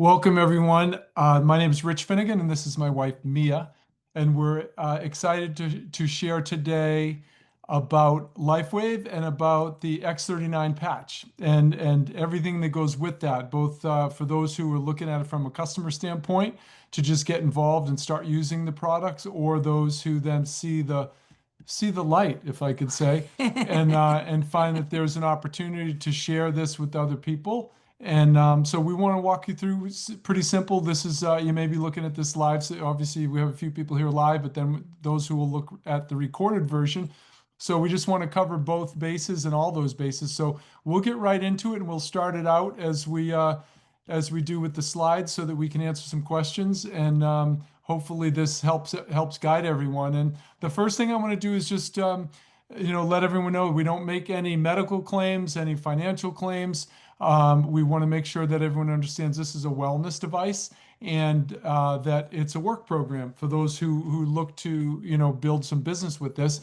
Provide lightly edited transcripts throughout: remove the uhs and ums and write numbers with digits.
Welcome, everyone. My name is Rich Finnegan, and this is my wife, Mia. And we're excited to share today about Lifewave and about the X39 patch and everything that goes with that, both for those who are looking at it from a customer standpoint to just get involved and start using the products, or those who then see the light, if I could say, and find that there's an opportunity to share this with other people. And so we want to walk you through. Pretty simple. This is you may be looking at this live. So obviously, we have a few people here live, but then those who will look at the recorded version. So we just want to cover both bases and all those bases. So we'll get right into it, and we'll start it out as we do with the slides, so that we can answer some questions. And hopefully, this helps guide everyone. And the first thing I want to do is just let everyone know we don't make any medical claims, any financial claims. We want to make sure that everyone understands this is a wellness device, and that it's a work program for those who look to build some business with this.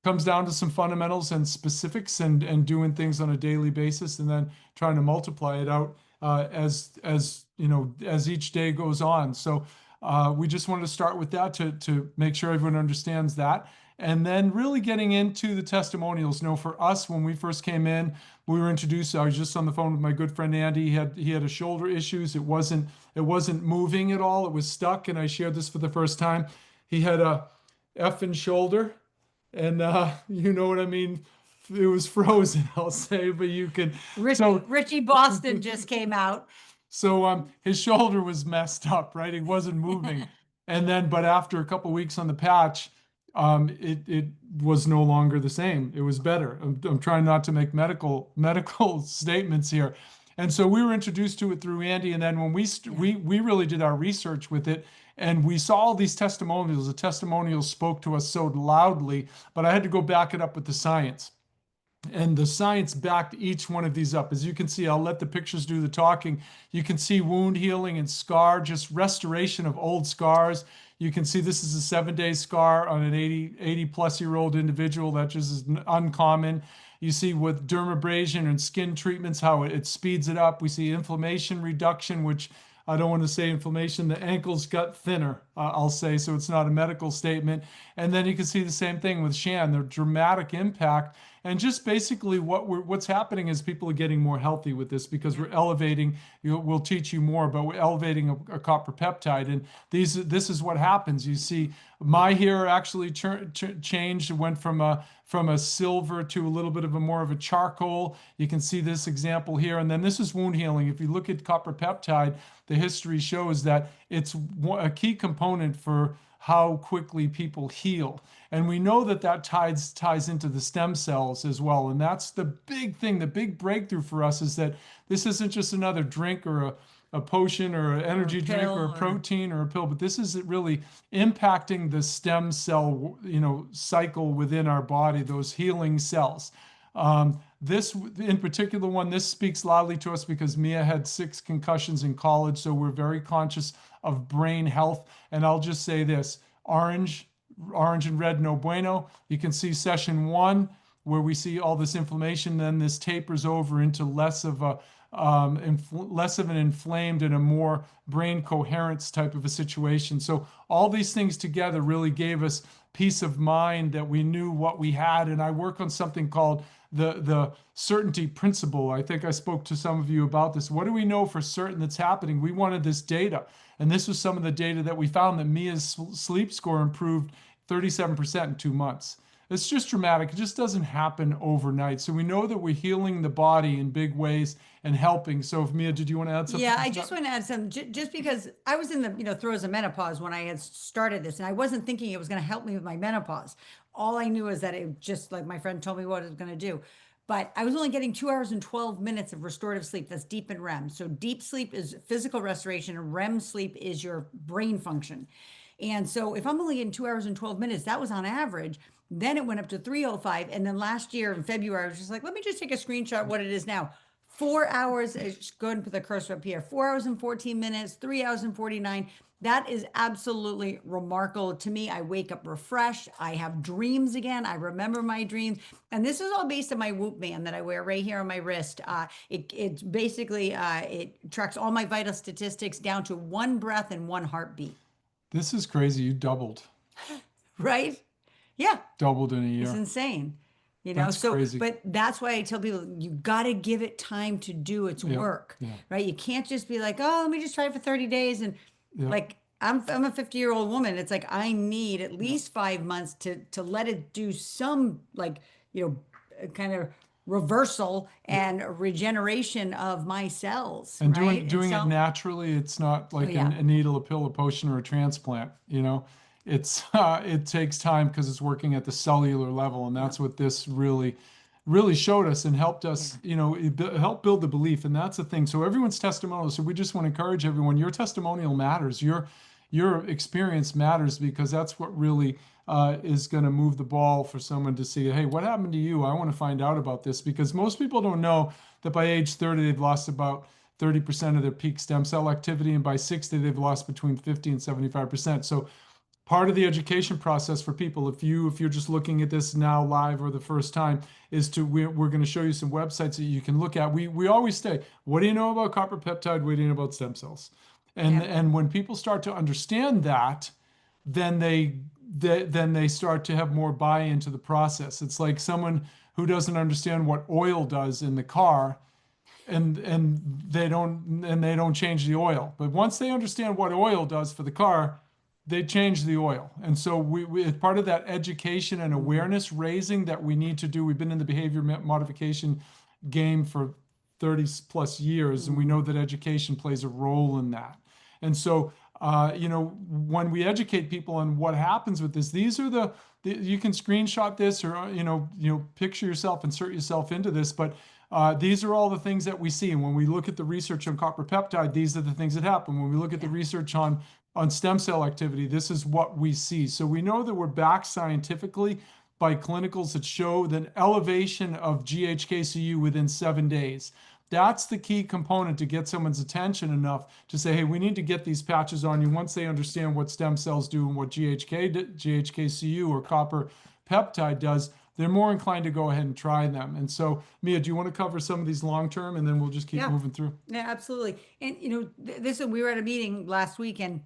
Comes down to some fundamentals and specifics, and doing things on a daily basis, and then trying to multiply it out as each day goes on. So we just wanted to start with that to make sure everyone understands that. And then really getting into the testimonials. For us, when we first came in, we were introduced. I was just on the phone with my good friend Andy. He had a shoulder issues. It wasn't moving at all. It was stuck. And I shared this for the first time. He had a effing shoulder, and you know what I mean. It was frozen, I'll say, but you can. Richie Boston just came out. So his shoulder was messed up, right? He wasn't moving. And then, but after a couple weeks on the patch, it was no longer the same. It was better. I'm trying not to make medical statements here. And so we were introduced to it through Andy. And then when we really did our research with it, and we saw all these testimonials. The testimonials spoke to us so loudly, but I had to go back it up with the science. And the science backed each one of these up. As you can see, I'll let the pictures do the talking. You can see wound healing and scar, just restoration of old scars. You can see this is a 7-day scar on an 80 plus year old individual. That just is uncommon. You see with dermabrasion and skin treatments, how it speeds it up. We see inflammation reduction, which I don't want to say inflammation. The ankles got thinner, I'll say, so it's not a medical statement. And then you can see the same thing with Shan, the dramatic impact. And just basically what's happening is people are getting more healthy with this, because we're elevating. We'll teach you more, but we're elevating a copper peptide. And this is what happens. You see, my hair actually changed. It went from a silver to a little bit of more of a charcoal. You can see this example here. And then this is wound healing. If you look at copper peptide, the history shows that it's a key component for how quickly people heal. And we know that ties into the stem cells as well. And that's the big thing. The big breakthrough for us is that this isn't just another drink or a potion or an energy drink or a protein or a pill, but this is really impacting the stem cell, cycle within our body, those healing cells. This in particular this speaks loudly to us because Mia had 6 concussions in college, so we're very conscious of brain health. And I'll just say this: orange and red, no bueno. You can see session 1 where we see all this inflammation, then this tapers over into less of an inflamed and a more brain coherence type of a situation. So all these things together really gave us peace of mind that we knew what we had. And I work on something called the certainty principle. I think I spoke to some of you about this. What do we know for certain that's happening? We wanted this data. And this was some of the data that we found, that Mia's sleep score improved 37% in 2 months. It's just dramatic. It just doesn't happen overnight. So we know that we're healing the body in big ways and helping. So if Mia, did you want to add something? Yeah, I just want to add some, just because I was in the throes of menopause when I had started this, and I wasn't thinking it was going to help me with my menopause. All I knew is that it just, like my friend told me what it was going to do. But I was only getting 2 hours and 12 minutes of restorative sleep. That's deep and REM. So deep sleep is physical restoration, and REM sleep is your brain function. And so if I'm only getting 2 hours and 12 minutes, that was on average. Then it went up to 305. And then last year in February, I was just like, let me just take a screenshot of what it is now. 4 hours, go ahead and put the cursor up here, 4 hours and 14 minutes, 3 hours and 49. That is absolutely remarkable to me. I wake up refreshed. I have dreams again. I remember my dreams. And this is all based on my Whoop band that I wear right here on my wrist. It's basically, it tracks all my vital statistics down to 1 breath and 1 heartbeat. This is crazy. You doubled. Right? Yeah. Doubled in a year. It's insane. That's So, crazy. but that's why I tell people you got to give it time to do its work, right? You can't just be like, oh, let me just try it for 30 days. And like, I'm a 50-year-old woman. It's like, I need at least 5 months to let it do some like, kind of reversal and regeneration of my cells. And right? doing it naturally, it's not like a needle, a pill, a potion, or a transplant. It takes time because it's working at the cellular level, and that's what this really showed us and helped us, help build the belief. And that's the thing. So everyone's testimonial. So we just want to encourage everyone, your testimonial matters. Your experience matters, because that's what really is going to move the ball for someone to see, hey, what happened to you? I want to find out about this, because most people don't know that by age 30, they've lost about 30% of their peak stem cell activity. And by 60, they've lost between 50 and 75%. So part of the education process for people, if you're just looking at this now live or the first time, is we're going to show you some websites that you can look at. We always say, what do you know about copper peptide? What do you know about stem cells? And when people start to understand that, then they start to have more buy-in to the process. It's like someone who doesn't understand what oil does in the car, and they don't change the oil. But once they understand what oil does for the car, they change the oil. And so we part of that education and awareness raising that we need to do. We've been in the behavior modification game for 30 plus years, and we know that education plays a role in that. And so, when we educate people on what happens with this, these are you can screenshot this, or, picture yourself, insert yourself into this, but these are all the things that we see. And when we look at the research on copper peptide, these are the things that happen. When we look at the research on stem cell activity, this is what we see. So we know that we're backed scientifically by clinicals that show the elevation of GHKCU within 7 days. That's the key component to get someone's attention enough to say, hey, we need to get these patches on you. Once they understand what stem cells do and what GHKCU or copper peptide does, they're more inclined to go ahead and try them. And so, Mia, do you want to cover some of these long-term, and then we'll just keep moving through? Yeah, absolutely. And, we were at a meeting last week, and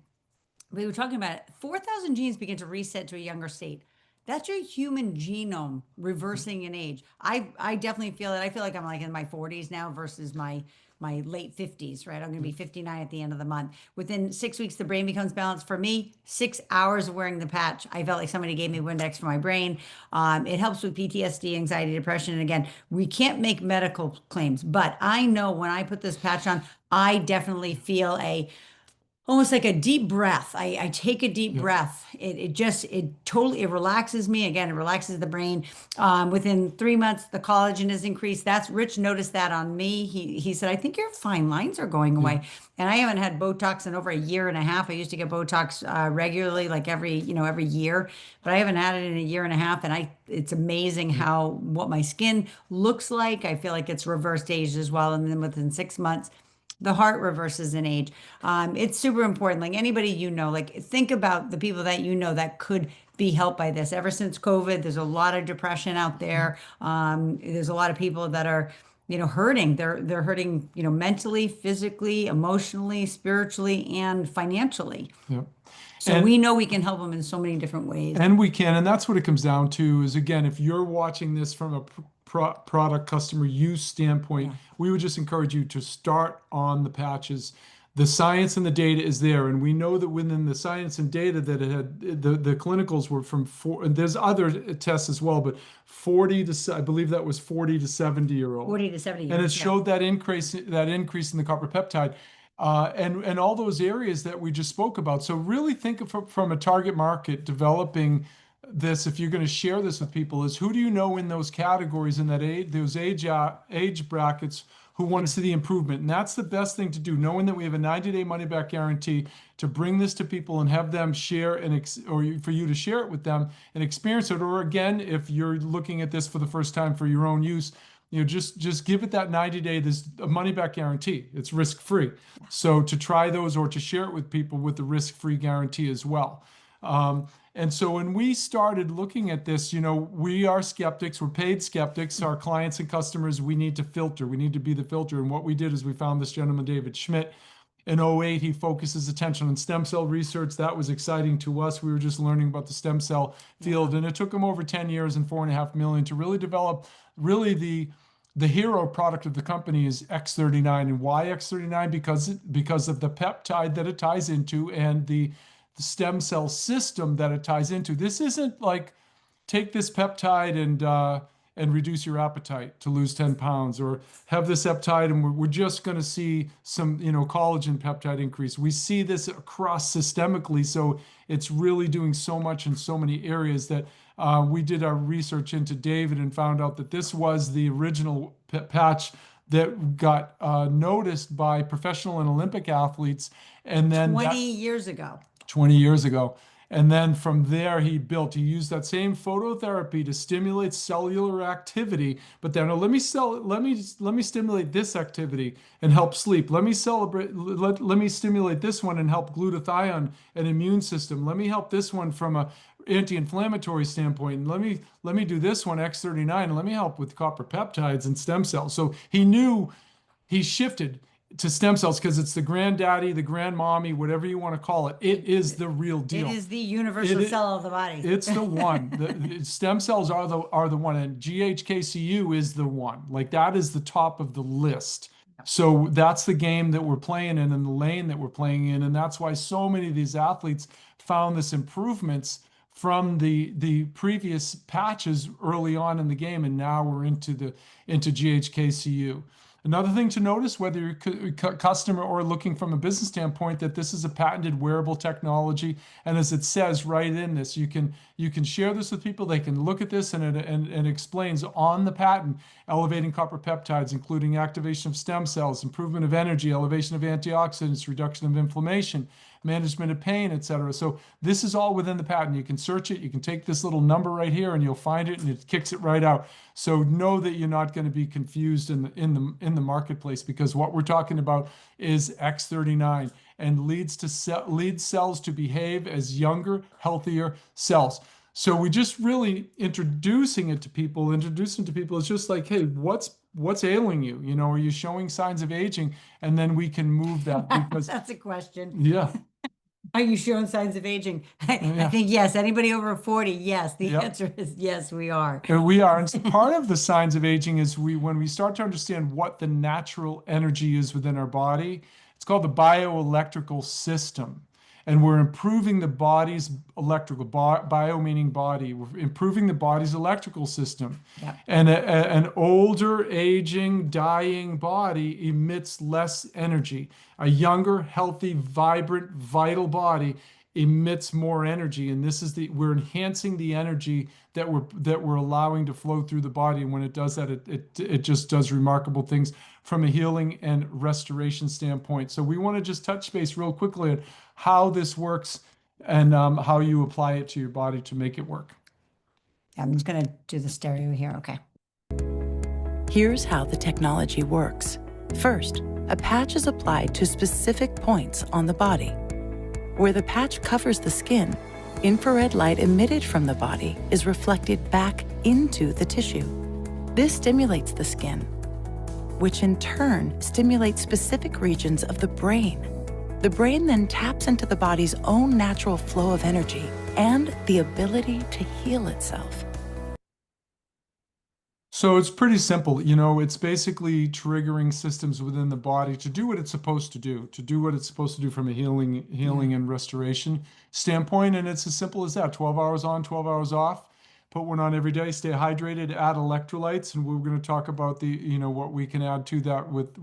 we were talking about it. 4,000 genes begin to reset to a younger state. That's your human genome reversing in age. I definitely feel it. I feel like I'm like in my 40s now versus my late 50s, right? I'm going to be 59 at the end of the month. Within 6 weeks, the brain becomes balanced. For me, 6 hours of wearing the patch, I felt like somebody gave me Windex for my brain. It helps with PTSD, anxiety, depression. And again, we can't make medical claims, but I know when I put this patch on, I definitely feel almost like a deep breath. I take a deep breath. It totally relaxes me. Again, it relaxes the brain. Within 3 months, the collagen is increased. Ritch noticed that on me. He said, I think your fine lines are going away. And I haven't had Botox in over a year and a half. I used to get Botox regularly, like every year, but I haven't had it in a year and a half. And it's amazing what my skin looks like. I feel like it's reversed age as well. And then within 6 months, the heart reverses in age. It's super important. Like anybody, like think about the people that that could be helped by this. Ever since COVID, there's a lot of depression out there. There's a lot of people that are, hurting. They're hurting, mentally, physically, emotionally, spiritually, and financially. Yep. So we know we can help them in so many different ways. And we can, and that's what it comes down to is, again, if you're watching this from a product customer use standpoint, we would just encourage you to start on the patches. The science and the data is there, and we know that within the science and data that it had, the clinicals were from and there's other tests as well, but 40 to, I believe that was 40 to 70-year-old. 40 to 70 years, and it showed that increase in the copper peptide. And all those areas that we just spoke about. So really think of from a target market developing this, if you're going to share this with people, is who do you know in those categories, in those age brackets, who want to see the improvement? And that's the best thing to do, knowing that we have a 90-day money-back guarantee, to bring this to people and have them share or for you to share it with them and experience it. Or again, if you're looking at this for the first time for your own use, just give it that 90-day, there's a money back guarantee. It's risk free. So to try those or to share it with people with the risk free guarantee as well. And so when we started looking at this, we are skeptics, we're paid skeptics. Our clients and customers, we need to filter, we need to be the filter. And what we did is we found this gentleman, David Schmidt. In '08, he focuses attention on stem cell research. That was exciting to us. We were just learning about the stem cell field. And it took him over 10 years and $4.5 million to really develop the hero product of the company is X39. And why X39? Because of the peptide that it ties into and the stem cell system that it ties into. This isn't like take this peptide and reduce your appetite to lose 10 pounds, or have this peptide and we're just going to see some collagen peptide increase. We see this across systemically, so it's really doing so much in so many areas that we did our research into David and found out that this was the original patch that got noticed by professional and Olympic athletes, and then 20 years ago. 20 years ago. And then from there, he used that same phototherapy to stimulate cellular activity. But then let me stimulate this activity and help sleep. Let me stimulate this one and help glutathione and immune system. Let me help this one from a anti-inflammatory standpoint. And let me do this one, X39, and let me help with copper peptides and stem cells. So he knew he shifted to stem cells because it's the granddaddy, the grandmommy, whatever you want to call it. It is the real deal. It is the universal cell of the body. It's the one. The stem cells are the one, and GHKCU is the one. Like that is the top of the list. So that's the game that we're playing in and the lane that we're playing in, and that's why so many of these athletes found this improvements from the previous patches early on in the game, and now we're into GHKCU. Another thing to notice, whether you're a customer or looking from a business standpoint, that this is a patented wearable technology. And as it says right in this, you can share this with people. They can look at this, and it explains on the patent, elevating copper peptides, including activation of stem cells, improvement of energy, elevation of antioxidants, reduction of inflammation, management of pain, etc. So this is all within the patent. You can search it. You can take this little number right here and you'll find it, and it kicks it right out. So know that you're not going to be confused in the marketplace, because what we're talking about is X39 and leads cells to behave as younger, healthier cells. So we just really introducing to people is just like, hey, what's ailing you? Are you showing signs of aging? And then we can move that, because that's a question. Yeah. Are you showing signs of aging? Yeah. I think yes. Anybody over 40? Yes. The Yep. answer is yes, we are. We are. And part of the signs of aging is when we start to understand what the natural energy is within our body. It's called the bioelectrical system. And we're improving the body's bio meaning body. We're improving the body's electrical system. Yep. And an older, aging, dying body emits less energy. A younger, healthy, vibrant, vital body emits more energy. And this is we're enhancing the energy that we're allowing to flow through the body. And when it does that, it just does remarkable things from a healing and restoration standpoint. So we want to just touch base real quickly on how this works and how you apply it to your body to make it work. I'm just going to do the stereo here. Okay. Here's how the technology works. First, a patch is applied to specific points on the body. Where the patch covers the skin, infrared light emitted from the body is reflected back into the tissue. This stimulates the skin, which in turn stimulates specific regions of the brain. The brain then taps into the body's own natural flow of energy and the ability to heal itself. So it's pretty simple. It's basically triggering systems within the body to do what it's supposed to do what it's supposed to do from a healing and restoration standpoint. And it's as simple as that. 12 hours on, 12 hours off. Put one on every day, stay hydrated, add electrolytes, and we're going to talk about what we can add to that with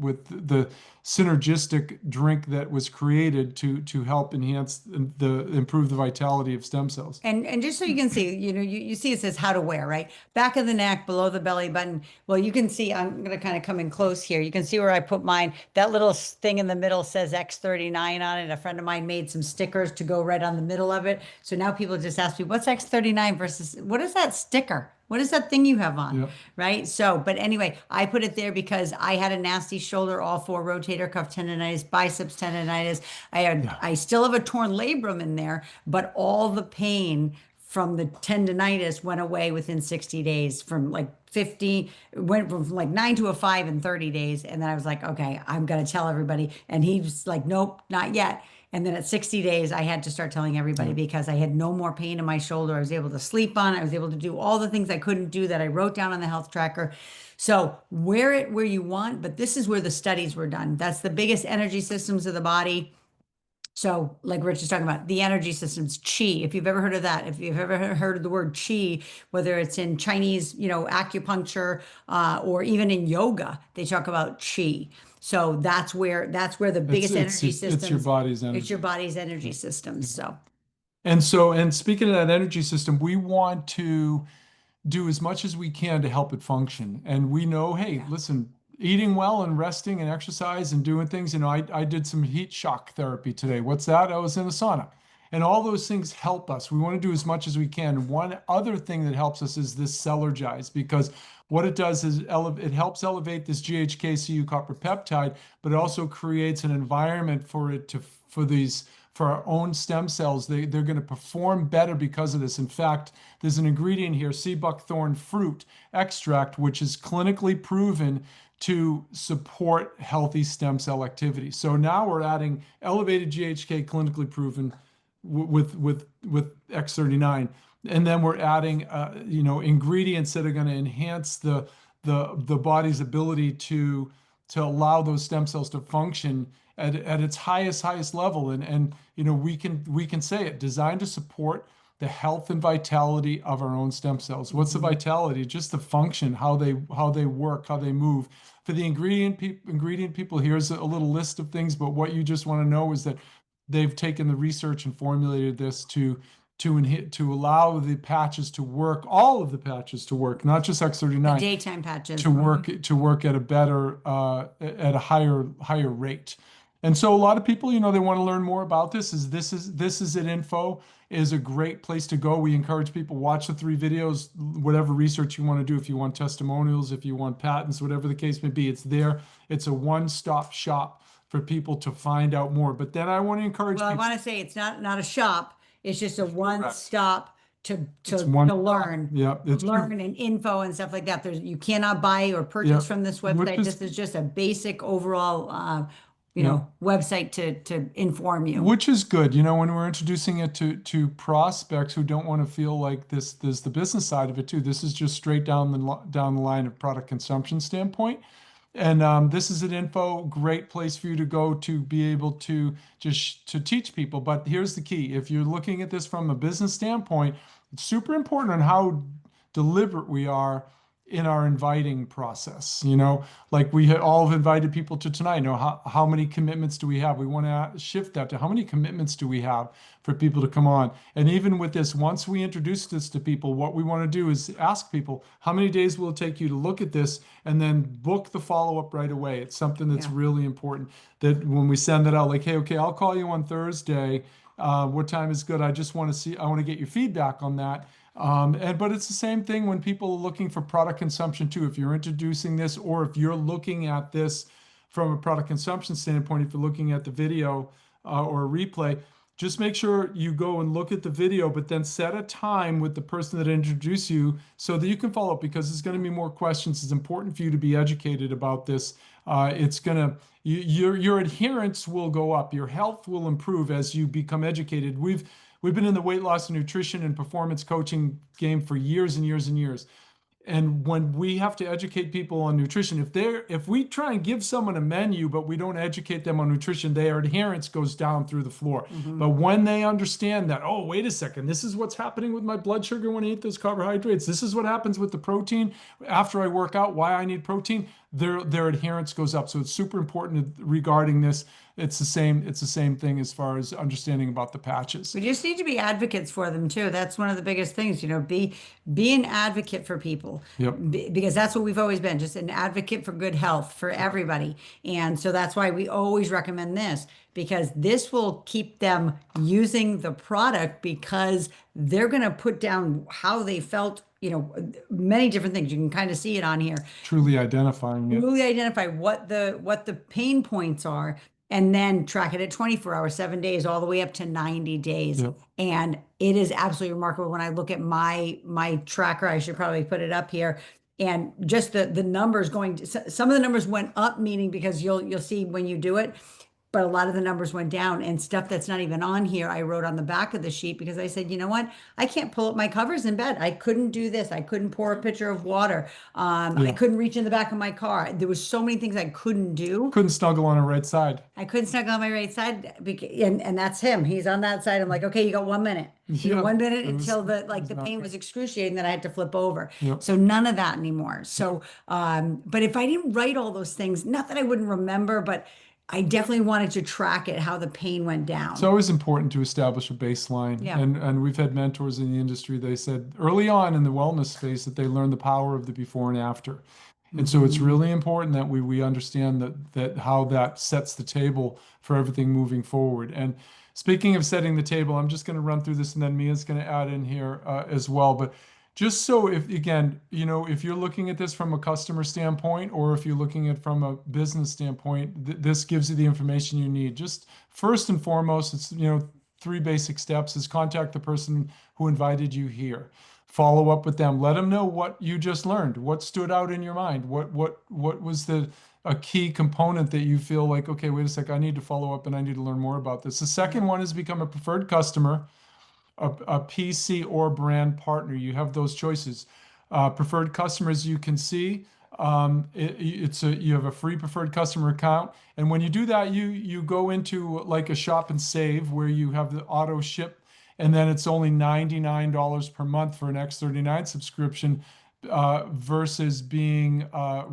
the synergistic drink that was created to help improve the vitality of stem cells. And just so you can see, you see it says how to wear, right? Back of the neck, below the belly button. Well, you can see, I'm going to kind of come in close here. You can see where I put mine. That little thing in the middle says X39 on it. A friend of mine made some stickers to go right on the middle of it. So now people just ask me, what's X39 versus, what does that that sticker? What is that thing you have on? Yeah. Right. So, but anyway, I put it there because I had a nasty shoulder, all four rotator cuff tendonitis, biceps tendonitis. I still have a torn labrum in there, but all the pain from the tendonitis went away within 60 days from like 50, went from like 9 to a 5 in 30 days. And then I was like, okay, I'm going to tell everybody. And he was like, nope, not yet. And then at 60 days, I had to start telling everybody because I had no more pain in my shoulder. I was able to sleep on it. I was able to do all the things I couldn't do that I wrote down on the health tracker. So wear it where you want, but this is where the studies were done. That's the biggest energy systems of the body. So like Rich is talking about, the energy systems, qi, if you've ever heard of that, if you've ever heard of the word qi, whether it's in Chinese, acupuncture, or even in yoga, they talk about qi. So that's where the biggest energy systems. It's your body's energy. It's your body's energy systems. So. And speaking of that energy system, we want to do as much as we can to help it function. And we know, hey, listen, eating well and resting and exercise and doing things, I did some heat shock therapy today. What's that? I was in a sauna. And all those things help us. We want to do as much as we can. One other thing that helps us is this Celergize, because what it does is it helps elevate this GHK-Cu copper peptide, but it also creates an environment for our own stem cells. They're going to perform better because of this. In fact, there's an ingredient here, sea buckthorn fruit extract, which is clinically proven to support healthy stem cell activity. So now we're adding elevated GHK, clinically proven with X39, and then we're adding ingredients that are going to enhance the body's ability to allow those stem cells to function at its highest level. And we can say it, designed to support the health and vitality of our own stem cells. What's the vitality? Just the function, how they work, how they move. For the ingredient people, here's a little list of things, but what you just want to know is that they've taken the research and formulated this to allow the patches to work, all of the patches to work, not just X39, The daytime patches. to work at a better at a higher rate. And so a lot of people, they want to learn more about this. This is it info is a great place to go. We encourage people, watch the 3 videos, whatever research you want to do. If you want testimonials, if you want patents, whatever the case may be, it's there. It's a one-stop shop for people to find out more. But then I want to encourage Well, I people. want to say it's not a shop. It's just a one-stop to one- learn. Yeah, it's true. learn and info and stuff like that. You cannot buy or purchase Yeah. from this Which website. is- This is just a basic overall, Yeah. website to inform you. Which is good, when we're introducing it to prospects who don't want to feel like this. There's the business side of it too. This is just straight down the line of product consumption standpoint. And this is an info, great place for you to go to be able to to teach people. But here's the key. If you're looking at this from a business standpoint, it's super important on how deliberate we are in our inviting process. Like we all have invited people to tonight. How many commitments do we have? We want to shift that to how many commitments do we have for people to come on? And even with this, once we introduce this to people, what we want to do is ask people, how many days will it take you to look at this, and then book the follow-up right away. It's something that's really important, that when we send it out, like, hey, okay, I'll call you on Thursday. What time is good? I want to get your feedback on that. But it's the same thing when people are looking for product consumption too. If you're introducing this, or if you're looking at this from a product consumption standpoint, if you're looking at the video or a replay, just make sure you go and look at the video, but then set a time with the person that introduced you so that you can follow up, because there's going to be more questions. It's important for you to be educated about this. Your adherence will go up. Your health will improve as you become educated. We've been in the weight loss and nutrition and performance coaching game for years and years and years. And when we have to educate people on nutrition, if we try and give someone a menu, but we don't educate them on nutrition, their adherence goes down through the floor. But when they understand that, oh, wait a second, this is what's happening with my blood sugar when I eat those carbohydrates. This is what happens with the protein after I work out, why I need protein, their adherence goes up. So it's super important regarding this. It's the same thing as far as understanding about the patches. We just need to be advocates for them too. That's one of the biggest things, be an advocate for people. Yep. Because that's what we've always been, just an advocate for good health for everybody. And so that's why we always recommend this, because this will keep them using the product, because they're going to put down how they felt, many different things. You can kind of see it on here. Truly identifying it. Really identify what the pain points are, and then track it at 24 hours, 7 days, all the way up to 90 days. Yep. And it is absolutely remarkable when I look at my tracker. I should probably put it up here. And just the numbers some of the numbers went up, meaning because you'll see when you do it, but a lot of the numbers went down, and stuff that's not even on here, I wrote on the back of the sheet because I said, you know what? I can't pull up my covers in bed. I couldn't do this. I couldn't pour a pitcher of water. I couldn't reach in the back of my car. There was so many things I couldn't do. Couldn't snuggle on the right side. I couldn't snuggle on my right side, and that's him. He's on that side. I'm like, okay, you got 1 minute. You got 1 minute until the pain was excruciating that I had to flip over. Yep. So none of that anymore. So, but if I didn't write all those things, not that I wouldn't remember, but I definitely wanted to track it, how the pain went down. It's always important to establish a baseline. Yeah. And we've had mentors in the industry, they said early on in the wellness space that they learned the power of the before and after. And so it's really important that we understand that how that sets the table for everything moving forward. And speaking of setting the table, I'm just going to run through this, and then Mia's going to add in here as well. But just so if you're looking at this from a customer standpoint, or if you're looking at it from a business standpoint, this gives you the information you need. Just first and foremost, it's 3 basic steps: is contact the person who invited you here. Follow up with them. Let them know what you just learned, what stood out in your mind, what was a key component that you feel like, okay, wait a sec, I need to follow up and I need to learn more about this. The second one is become a preferred customer, a PC or brand partner. You have those choices. Preferred customers, you can see you have a free preferred customer account, and when you do that, you go into like a shop and save where you have the auto ship, and then it's only $99 per month for an X39 subscription versus being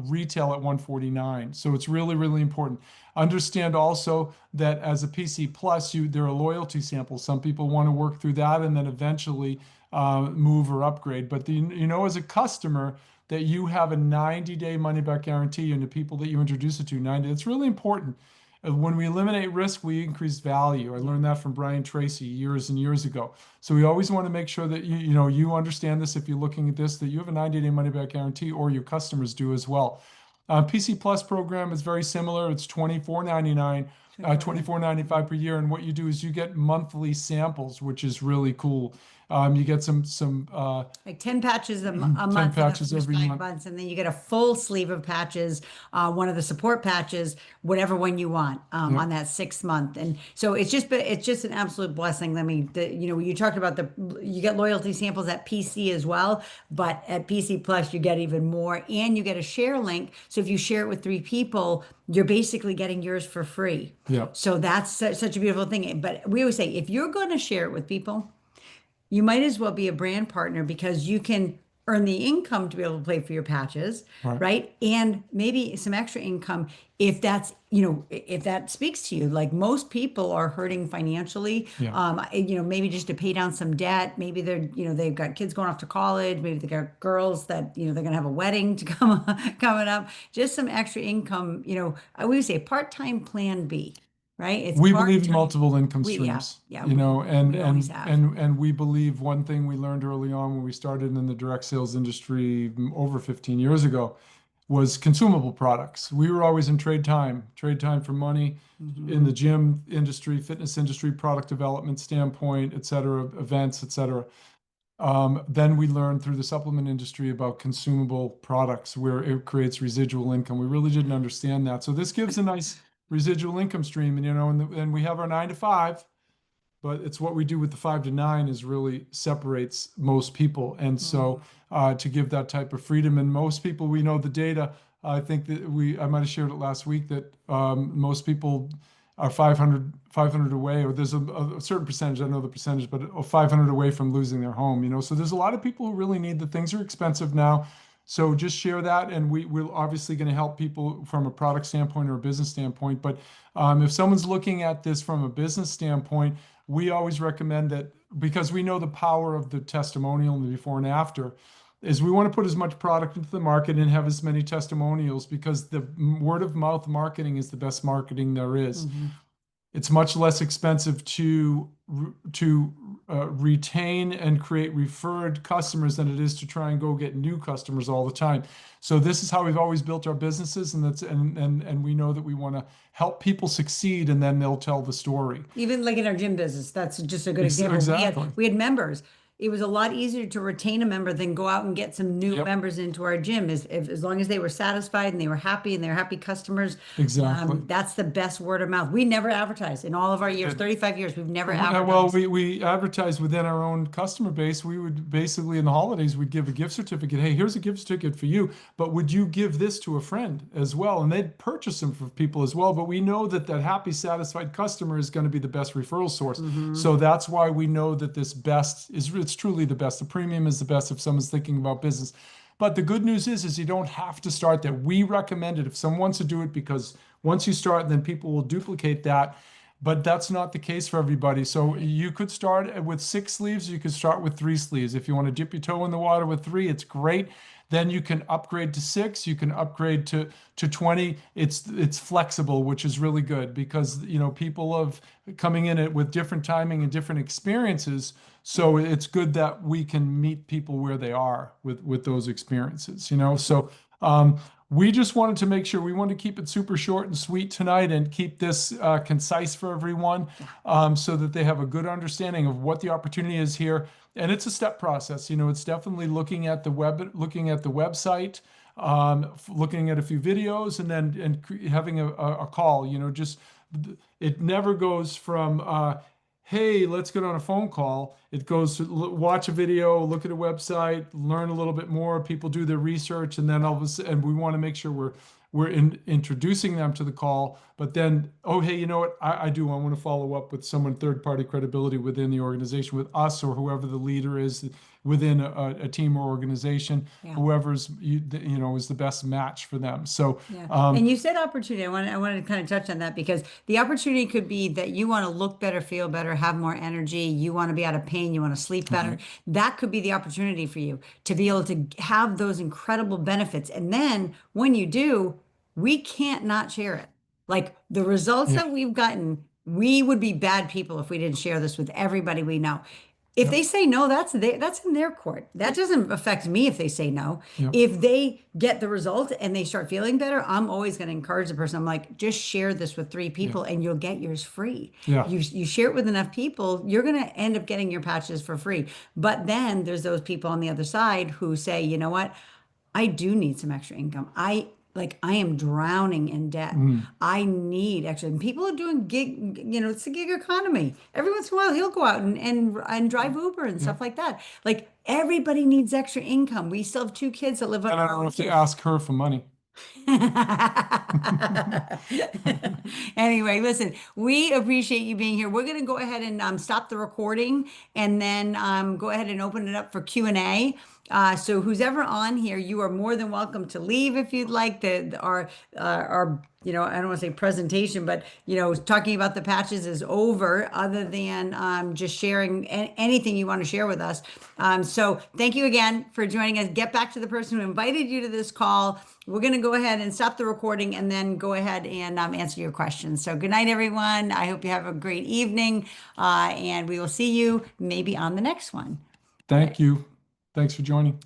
retail at $149. So it's really, really important. Understand also that as a PC Plus, there are loyalty samples. Some people want to work through that and then eventually move or upgrade. But as a customer, that you have a 90-day money-back guarantee, and the people that you introduce it to, 90. It's really important. When we eliminate risk, we increase value. I learned that from Brian Tracy years and years ago. So we always want to make sure that you understand this if you're looking at this, that you have a 90-day money-back guarantee, or your customers do as well. PC Plus program is very similar. It's $24.99, $24.95 per year. And what you do is you get monthly samples, which is really cool. You get some like 10 patches a 10 month, patches for every 5 month. months, and then you get a full sleeve of patches, one of the support patches, whatever one you want, on that 6th month. And so it's just an absolute blessing. I mean, you talked about you get loyalty samples at PC as well, but at PC Plus you get even more, and you get a share link. So if you share it with 3 people, you're basically getting yours for free. Yeah. So that's such a beautiful thing. But we always say, if you're going to share it with people, you might as well be a brand partner, because you can earn the income to be able to pay for your patches, right? And maybe some extra income if if that speaks to you. Like, most people are hurting financially, maybe just to pay down some debt. Maybe they've got kids going off to college. Maybe they got girls that, they're going to have a wedding coming up. Just some extra income, I would say part-time plan B. Right? We believe in multiple income streams, we and always have. and we believe one thing we learned early on when we started in the direct sales industry over 15 years ago was consumable products. We were always in trade time for money, in the gym industry, fitness industry, product development standpoint, et cetera, events, et cetera. Then we learned through the supplement industry about consumable products where it creates residual income. We really didn't understand that. So this gives a nice residual income stream, and we have our 9 to 5, but it's what we do with the 5 to 9 is really separates most people. And so to give that type of freedom, and most people, we know the data, I think that I might have shared it last week, that most people are 500 away, or there's a certain percentage, I don't know the percentage, but 500 away from losing their home, so there's a lot of people who really need the things are expensive now. So just share that, and we're obviously going to help people from a product standpoint or a business standpoint. But if someone's looking at this from a business standpoint, we always recommend that, because we know the power of the testimonial and the before and after, is we want to put as much product into the market and have as many testimonials, because the word of mouth marketing is the best marketing there is. It's much less expensive to retain and create referred customers than it is to try and go get new customers all the time. So this is how we've always built our businesses, and and we know that we want to help people succeed, and then they'll tell the story. Even like in our gym business, that's just a good example. Exactly. We had members. It was a lot easier to retain a member than go out and get some new Yep. members into our gym. As long as they were satisfied and they were happy and they're happy customers. Exactly. That's the best word of mouth. We never advertise in all of our years, 35 years. We've never Well, advertised. we advertise within our own customer base. We would basically in the holidays, we'd give a gift certificate. Hey, here's a gift certificate for you, but would you give this to a friend as well? And they'd purchase them for people as well. But we know that that happy, satisfied customer is going to be the best referral source. So that's why we know that this best it's truly the best. The premium is the best if someone's thinking about business. But the good news is you don't have to start there. We recommend it if someone wants to do it, because once you start, then people will duplicate that. But that's not the case for everybody. So you could start with 6 sleeves. You could start with 3 sleeves. If you want to dip your toe in the water with 3, it's great. Then you can upgrade to 6. You can upgrade to 20. It's flexible, which is really good, because people have coming in it with different timing and different experiences. So it's good that we can meet people where they are with those experiences. So we just wanted to make sure, we wanted to keep it super short and sweet tonight and keep this concise for everyone, so that they have a good understanding of what the opportunity is here. And it's a step process. It's definitely looking at the website, looking at a few videos, and then having a call. It never goes from hey, let's get on a phone call. It goes to watch a video, look at a website, learn a little bit more. People do their research, and then all of a sudden, and we want to make sure we're introducing them to the call. But then, oh, hey, you know what? I want to follow up with someone, third-party credibility within the organization, with us or whoever the leader is within a team or organization. Yeah. Whoever's is the best match for them. So Yeah. And you said opportunity. I wanted to kind of touch on that, because the opportunity could be that you want to look better, feel better, have more energy. You want to be out of pain. You want to sleep better. That could be the opportunity for you to be able to have those incredible benefits. And then when you do, we can't not share it. Like the results that we've gotten, we would be bad people if we didn't share this with everybody we know. If they say no, that's in their court. That doesn't affect me if they say no. If they get the result and they start feeling better, I'm always going to encourage the person. I'm like, just share this with 3 people and you'll get yours free. Yeah. You share it with enough people, you're going to end up getting your patches for free. But then there's those people on the other side who say, you know what? I do need some extra income. I am drowning in debt. I need extra. And people are doing gig, it's a gig economy. Every once in a while, he'll go out and drive Uber and stuff like that. Like everybody needs extra income. We still have 2 kids that live on and I don't have to ask her for money. Anyway, listen, we appreciate you being here. We're going to go ahead and stop the recording, and then go ahead and open it up for Q&A. So who's ever on here, you are more than welcome to leave if you'd like. Our I don't want to say presentation, but talking about the patches is over, other than just sharing anything you want to share with us. So thank you again for joining us. Get back to the person who invited you to this call. We're going to go ahead and stop the recording and then go ahead and answer your questions. So good night, everyone. I hope you have a great evening, and we will see you maybe on the next one. Thank you. Thanks for joining.